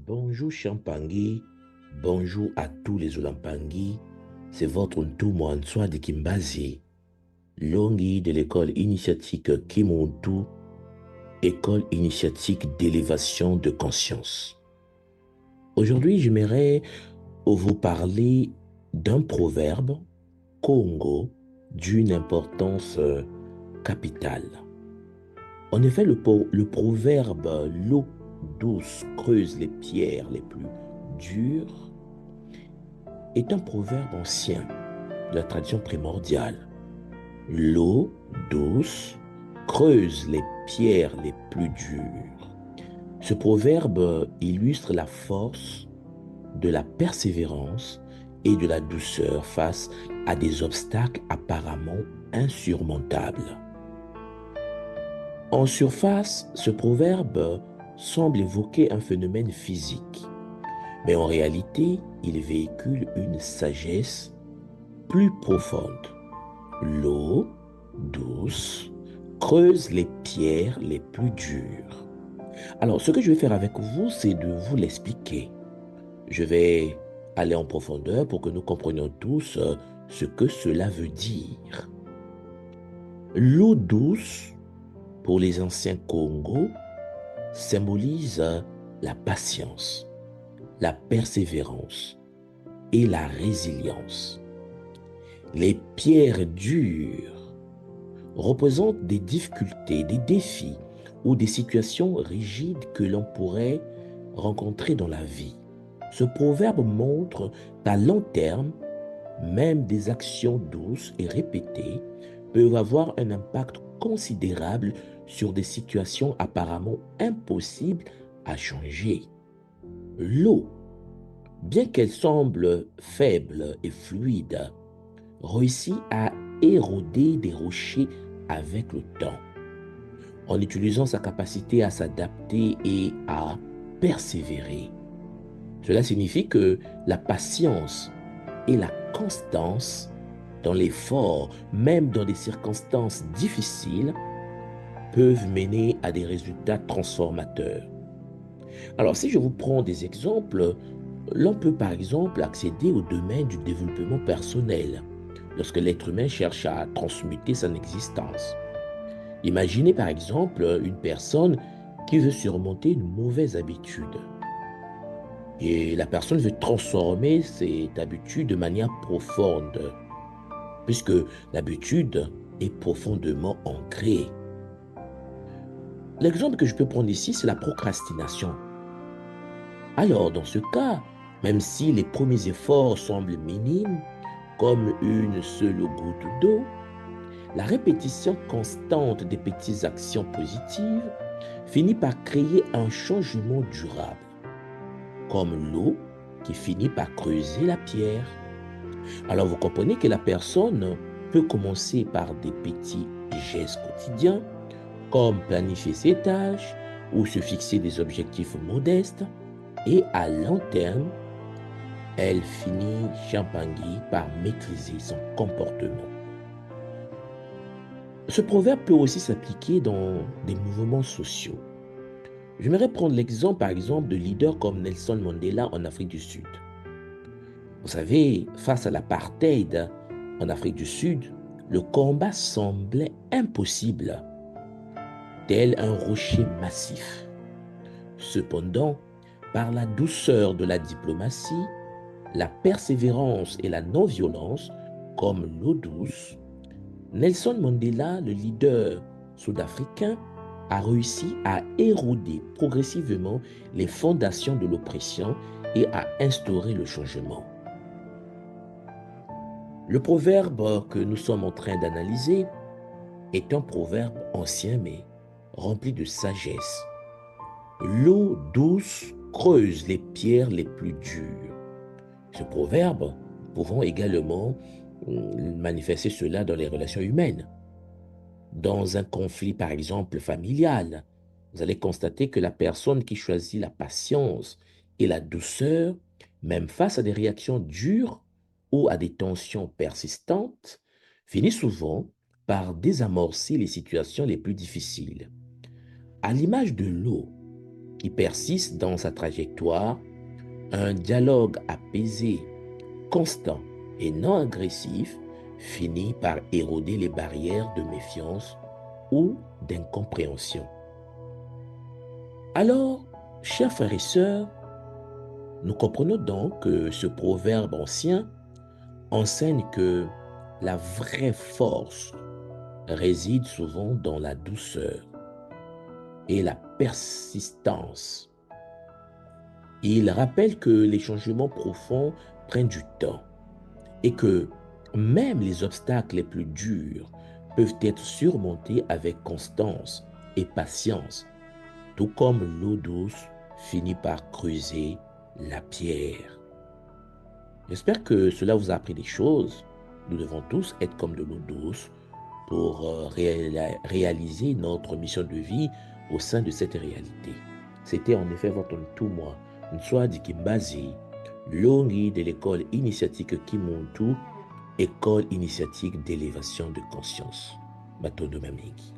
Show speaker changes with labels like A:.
A: Bonjour Champangui, bonjour à tous les Olampangui, c'est votre Ntoumouanswa de Kimbazi, Longi de l'école initiatique Kimuntu, école initiatique d'élévation de conscience. Aujourd'hui, j'aimerais vous parler d'un proverbe Congo d'une importance capitale. En effet, le proverbe l'eau douce creuse les pierres les plus dures est un proverbe ancien de la tradition primordiale. L'eau douce creuse les pierres les plus dures. Ce proverbe illustre la force de la persévérance et de la douceur face à des obstacles apparemment insurmontables. En surface, ce proverbe semble évoquer un phénomène physique, mais en réalité, il véhicule une sagesse plus profonde. L'eau douce creuse les pierres les plus dures. Alors, ce que je vais faire avec vous, c'est de vous l'expliquer. Je vais aller en profondeur pour que nous comprenions tous ce que cela veut dire. L'eau douce, pour les anciens Congo, symbolise la patience, la persévérance et la résilience. Les pierres dures représentent des difficultés, des défis ou des situations rigides que l'on pourrait rencontrer dans la vie. Ce proverbe montre qu'à long terme, même des actions douces et répétées peuvent avoir un impact considérable sur des situations apparemment impossibles à changer. L'eau, bien qu'elle semble faible et fluide, réussit à éroder des rochers avec le temps, en utilisant sa capacité à s'adapter et à persévérer. Cela signifie que la patience et la constance dans l'effort, même dans des circonstances difficiles, peuvent mener à des résultats transformateurs. Alors, si je vous prends des exemples, l'on peut par exemple accéder au domaine du développement personnel lorsque l'être humain cherche à transmuter son existence. Imaginez par exemple une personne qui veut surmonter une mauvaise habitude. Et la personne veut transformer cette habitude de manière profonde, puisque l'habitude est profondément ancrée. L'exemple que je peux prendre ici, c'est la procrastination. Alors, dans ce cas, même si les premiers efforts semblent minimes, comme une seule goutte d'eau, la répétition constante des petites actions positives finit par créer un changement durable, comme l'eau qui finit par creuser la pierre. Alors vous comprenez que la personne peut commencer par des petits gestes quotidiens, comme planifier ses tâches ou se fixer des objectifs modestes, et à long terme, elle finit Champangui par maîtriser son comportement. Ce proverbe peut aussi s'appliquer dans des mouvements sociaux. J'aimerais prendre l'exemple, par exemple, de leaders comme Nelson Mandela en Afrique du Sud. Vous savez, face à l'apartheid en Afrique du Sud, le combat semblait impossible, tel un rocher massif. Cependant, par la douceur de la diplomatie, la persévérance et la non-violence, comme l'eau douce, Nelson Mandela, le leader sud-africain, a réussi à éroder progressivement les fondations de l'oppression et à instaurer le changement. Le proverbe que nous sommes en train d'analyser est un proverbe ancien mais rempli de sagesse. L'eau douce creuse les pierres les plus dures. Ce proverbe, pouvons également manifester cela dans les relations humaines. Dans un conflit, par exemple, familial, vous allez constater que la personne qui choisit la patience et la douceur, même face à des réactions dures ou à des tensions persistantes, finit souvent par désamorcer les situations les plus difficiles. À l'image de l'eau, qui persiste dans sa trajectoire, un dialogue apaisé, constant et non agressif finit par éroder les barrières de méfiance ou d'incompréhension. Alors, chers frères et sœurs, nous comprenons donc que ce proverbe ancien enseigne que la vraie force réside souvent dans la douceur et la persistance. Il rappelle que les changements profonds prennent du temps et que même les obstacles les plus durs peuvent être surmontés avec constance et patience, tout comme l'eau douce finit par creuser la pierre. J'espère que cela vous a appris des choses. Nous devons tous être comme de l'eau douce pour réaliser notre mission de vie au sein de cette réalité. C'était en effet votre tout moi, Nswadi Kimbazi, Longi de l'école initiatique Kimuntu, école initiatique d'élévation de conscience. Bateau de Mamiki.